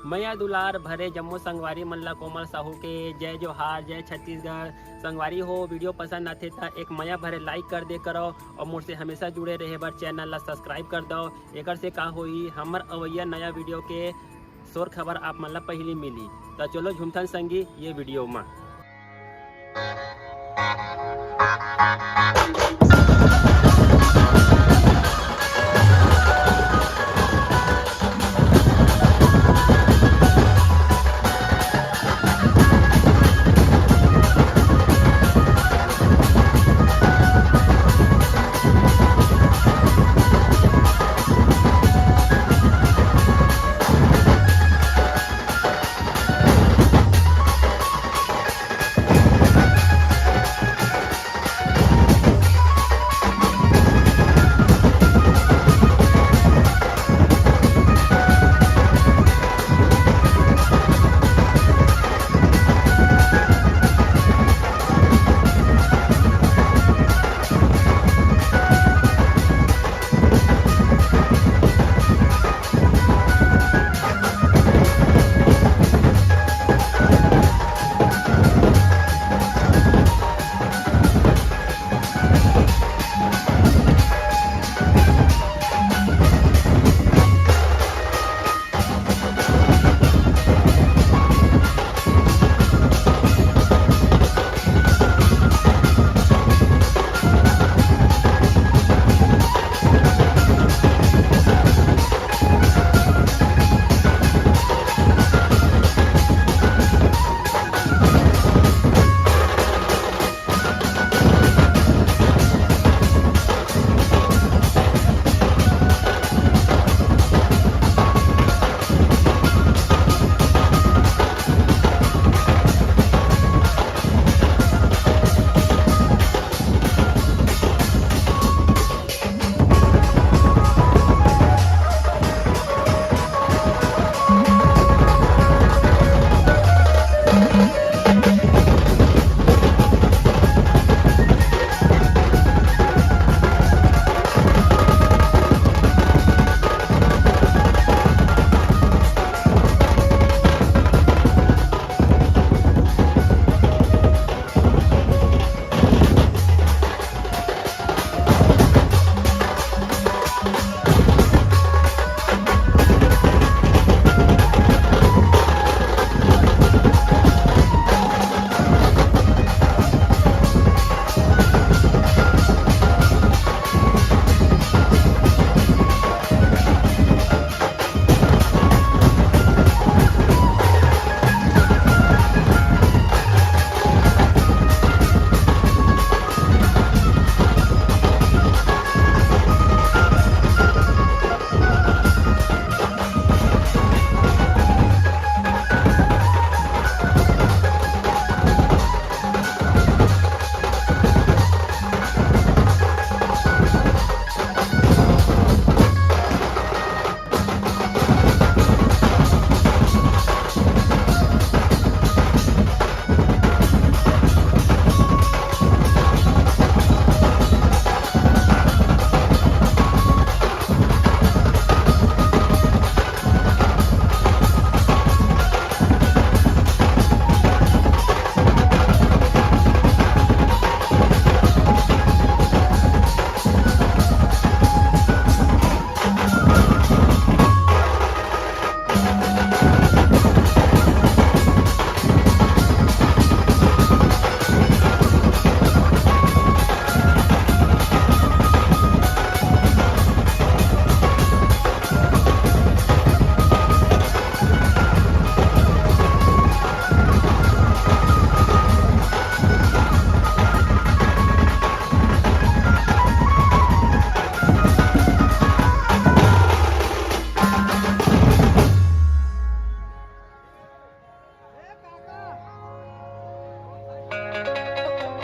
मैया दुलार भरे जम्मू संगवारी मल्ला कोमल साहू के जय जोहार, जय छत्तीसगढ़। संगवारी हो वीडियो पसंद आते तो एक मैया भरे लाइक कर दे करो और मुझसे हमेशा जुड़े रहे बर चैनल ला सब्सक्राइब कर दो। एक से का होई हमर अवैया नया वीडियो के शोर खबर आप मन ला पहली मिली। तो चलो झुमथन संगी ये वीडियो में।